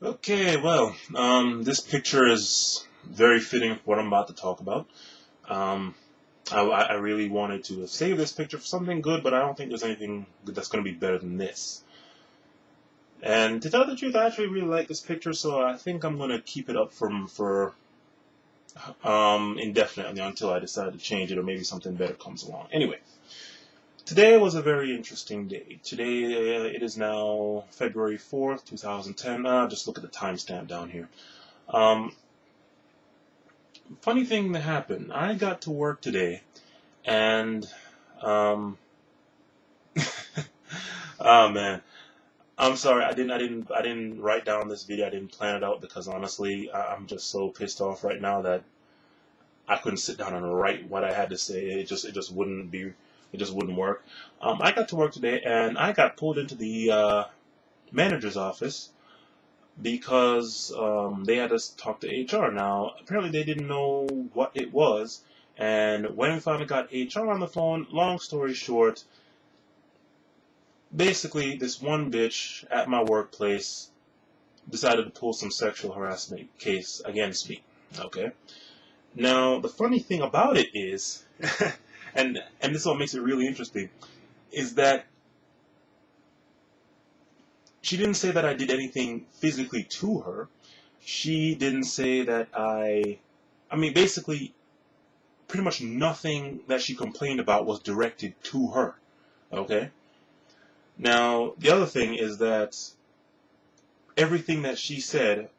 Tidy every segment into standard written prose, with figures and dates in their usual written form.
Okay, well, this picture is very fitting for what I'm about to talk about. Um, I really wanted to save this picture for something good, but I don't think there's anything good that's going to be better than this. And to tell the truth, I actually really like this picture, so I think I'm going to keep it up for indefinitely until I decide to change it or maybe something better comes along. Anyway, today was a very interesting day. Today it is now February 4th, 2010. Just look at the timestamp down here. Um, Funny thing that happened. I got to work today, and um, oh man, I'm sorry. I didn't write down this video. I didn't plan it out because honestly, I'm just so pissed off right now that I couldn't sit down and write what I had to say. It just wouldn't be. It just wouldn't work. I got to work today, and I got pulled into the manager's office because they had to talk to HR. Now, apparently they didn't know what it was, and when we finally got HR on the phone, long story short, basically this one bitch at my workplace decided to pull some sexual harassment case against me. Okay. Now, the funny thing about it is, and this is what makes it really interesting, is that she didn't say that I did anything physically to her. She didn't say that I mean, basically, pretty much nothing that she complained about was directed to her. Okay? Now, the other thing is that everything that she said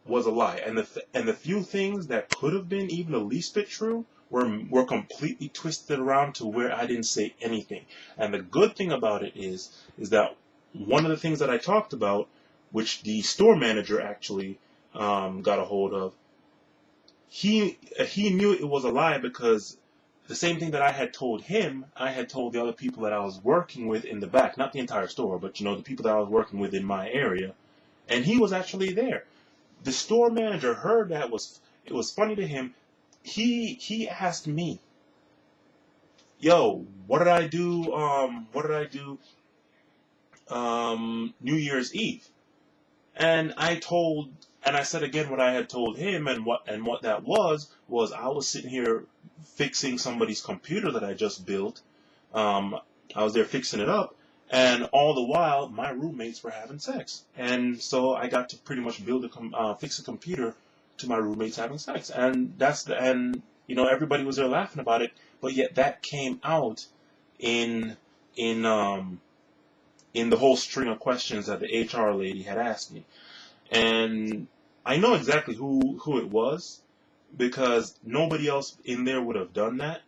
was a lie. And the few things that could have been even the least bit true were completely twisted around to where I didn't say anything. And the good thing about it is that one of the things that I talked about, which the store manager actually got a hold of, he knew it was a lie because the same thing that I had told him, I had told the other people that I was working with in the back, not the entire store, but the people that I was working with in my area, and he was actually there. The store manager heard that it was funny to him. He asked me, "Yo, what did I do? What did I do? New Year's Eve?" And I said again what I had told him, and what that was I was sitting here fixing somebody's computer that I just built. Um, I was there fixing it up, and all the while my roommates were having sex, and so I got to pretty much fix a computer to my roommates having sex, and everybody was there laughing about it, but yet that came out in in um in the whole string of questions that the HR lady had asked me. And I know exactly who it was because nobody else in there would have done that.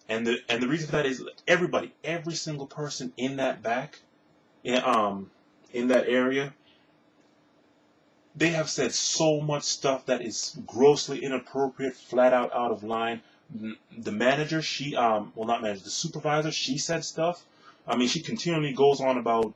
And the reason for that is everybody, every single person in that back, in, um, in that area, they have said so much stuff that is grossly inappropriate, flat out of line. The manager, well, not manager, the supervisor, she said stuff. I mean, she continually goes on about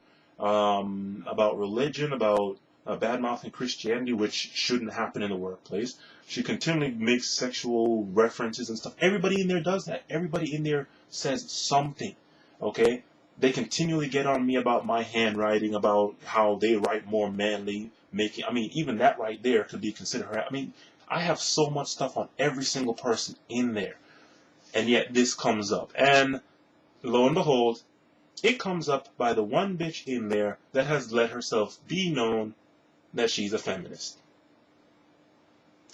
religion, about bad mouthing Christianity, which shouldn't happen in the workplace. She continually makes sexual references and stuff. Everybody in there does that. Everybody in there says something. Okay? They continually get on me about my handwriting, about how they write more manly, I mean, even that right there could be considered. I mean, I have so much stuff on every single person in there, and yet this comes up. And lo and behold, it comes up by the one bitch in there that has let herself be known that she's a feminist.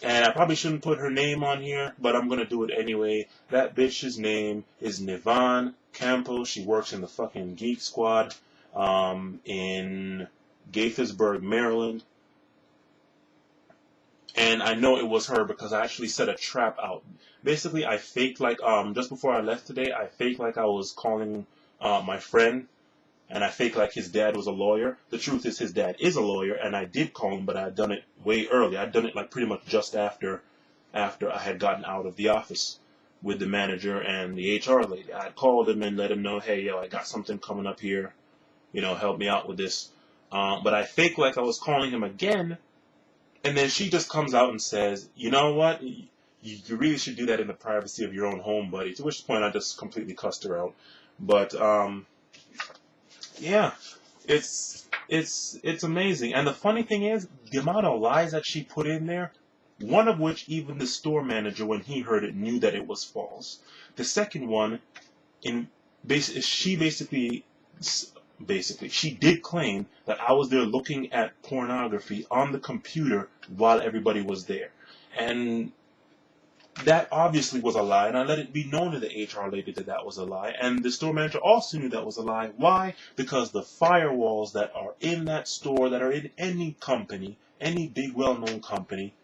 And I probably shouldn't put her name on here, but I'm gonna do it anyway. That bitch's name is Nivan Campos. She works in the fucking Geek Squad in Gaithersburg, Maryland. And I know it was her because I actually set a trap out. Basically, I faked like just before I left today, I faked like I was calling my friend, and I faked like his dad was a lawyer. The truth is his dad is a lawyer, and I did call him, but I had done it way early. I'd done it like pretty much just after I had gotten out of the office with the manager and the HR lady. I had called him and let him know, hey, yo, I got something coming up here. Help me out with this. But I faked like I was calling him again, and then she just comes out and says, you know what? You really should do that in the privacy of your own home, buddy. To which point I just completely cussed her out. But yeah, it's It's amazing. And the funny thing is, the amount of lies that she put in there, one of which even the store manager, when he heard it, knew that it was false. The second one, in she basically she did claim that I was there looking at pornography on the computer while everybody was there. And that obviously was a lie, and I let it be known to the HR lady that that was a lie. And the store manager also knew that was a lie. Why? Because the firewalls that are in that store, that are in any company, any big well-known company,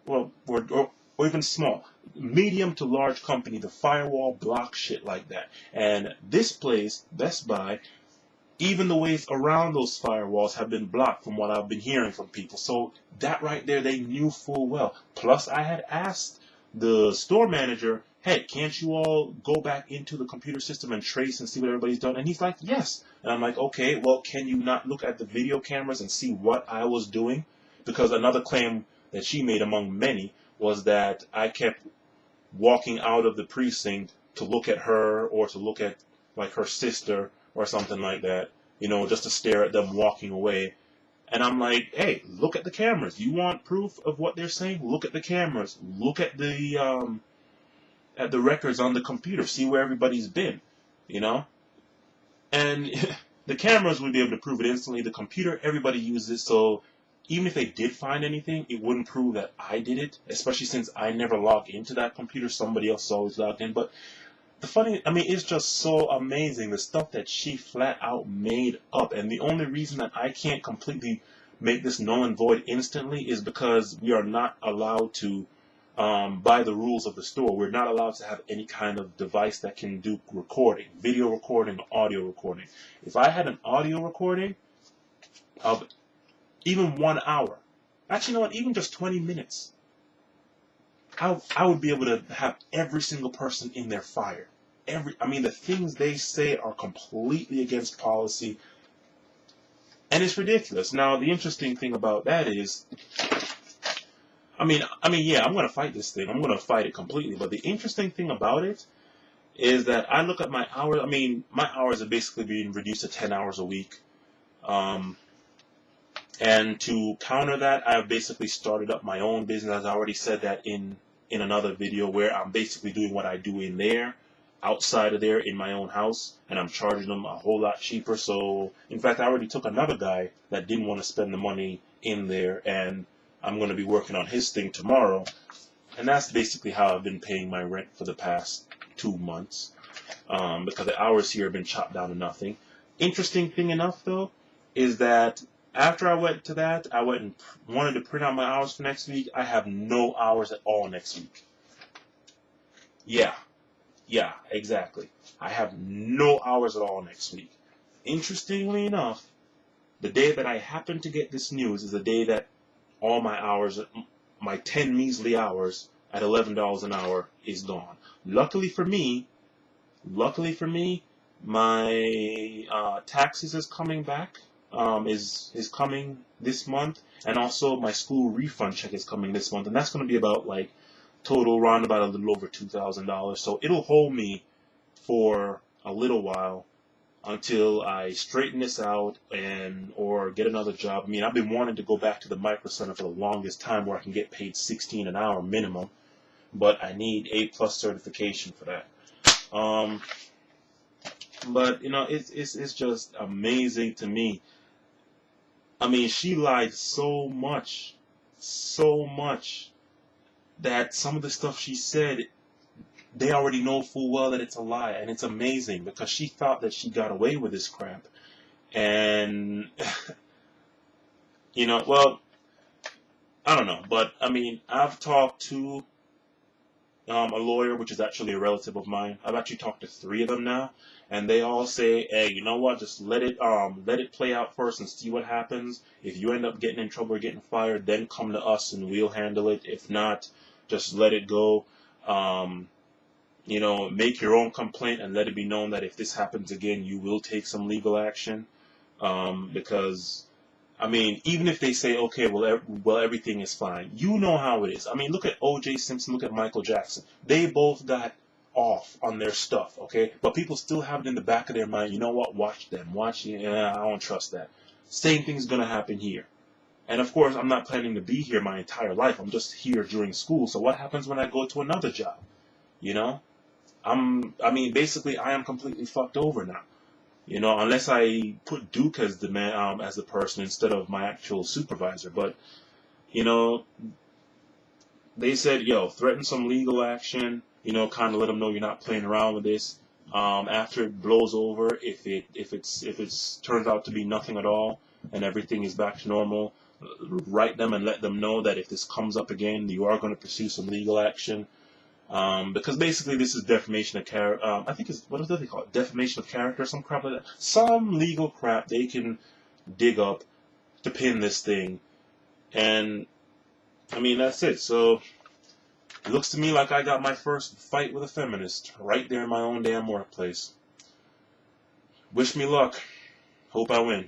well, or even small, medium to large company, the firewall blocks shit like that. And this place, Best Buy, even the ways around those firewalls have been blocked from what I've been hearing from people. So that right there, they knew full well. Plus, I had asked the store manager, hey, can't you all go back into the computer system and trace and see what everybody's done? And he's like, yes. And I'm like, okay, well, can you not look at the video cameras and see what I was doing? Because another claim that she made among many was that I kept walking out of the precinct to look at her or to look at like her sister or something like that, just to stare at them walking away. And I'm like, hey, look at the cameras. You want proof of what they're saying? Look at the cameras. Look at the records on the computer. See where everybody's been, you know? And the cameras would be able to prove it instantly. The computer, everybody uses, so even if they did find anything, it wouldn't prove that I did it, especially since I never log into that computer. Somebody else is always logged in. But it's just so amazing, the stuff that she flat out made up. And the only reason that I can't completely make this null and void instantly is because we are not allowed to, by the rules of the store, we're not allowed to have any kind of device that can do recording, video recording, audio recording. If I had an audio recording of even 1 hour, actually, you know what, even just 20 minutes, I would be able to have every single person in there fired. The things they say are completely against policy, and it's ridiculous. Now, the interesting thing about that is, yeah, I'm going to fight this thing. I'm going to fight it completely. But the interesting thing about it is that I look at my hours. My hours are basically being reduced to 10 hours a week. And to counter that, I've basically started up my own business. As I already said that in another video, where I'm basically doing what I do in there, outside of there, in my own house, and I'm charging them a whole lot cheaper. So, in fact, I already took another guy that didn't want to spend the money in there, and I'm going to be working on his thing tomorrow. And that's basically how I've been paying my rent for the past 2 months, because the hours here have been chopped down to nothing. Interesting thing enough, though, is that after I went to that, I went and wanted to print out my hours for next week. I have no hours at all next week. Yeah, exactly. I have no hours at all next week. Interestingly enough, the day that I happen to get this news is the day that all my hours, my 10 measly hours at $11 an hour is gone. Luckily for me, my taxes is coming back. Is coming this month, and also my school refund check is coming this month, and that's going to be about like total around about a little over $2,000. So it'll hold me for a little while until I straighten this out or get another job. I've been wanting to go back to the Micro Center for the longest time, where I can get paid $16 an hour minimum, but I need A+ certification for that. But it's just amazing to me. She lied so much that some of the stuff she said, they already know full well that it's a lie, and it's amazing because she thought that she got away with this crap. And, well, I don't know, but I've talked to a lawyer, which is actually a relative of mine. I've actually talked to 3 of them now, and they all say, hey, you know what, just let it play out first and see what happens. If you end up getting in trouble or getting fired, then come to us and we'll handle it. If not, just let it go. Make your own complaint and let it be known that if this happens again, you will take some legal action. Because even if they say, okay, well, everything is fine. You know how it is. Look at O.J. Simpson, look at Michael Jackson. They both got off on their stuff, okay? But people still have it in the back of their mind, you know what, watch them. I don't trust that. Same thing's gonna happen here. And of course, I'm not planning to be here my entire life. I'm just here during school. So what happens when I go to another job? You know, I mean, basically, I am completely fucked over now. You know, unless I put Duke as the man, as the person instead of my actual supervisor. But you know, they said, yo, threaten some legal action. You know, kind of let them know you're not playing around with this. After it blows over, if it's turns out to be nothing at all and everything is back to normal, write them and let them know that if this comes up again, you are going to pursue some legal action. Because basically this is defamation of character. I think it's, what do they call it? Defamation of character, some crap like that. Some legal crap they can dig up to pin this thing. And I mean, that's it. So it looks to me like I got my first fight with a feminist right there in my own damn workplace. Wish me luck. Hope I win.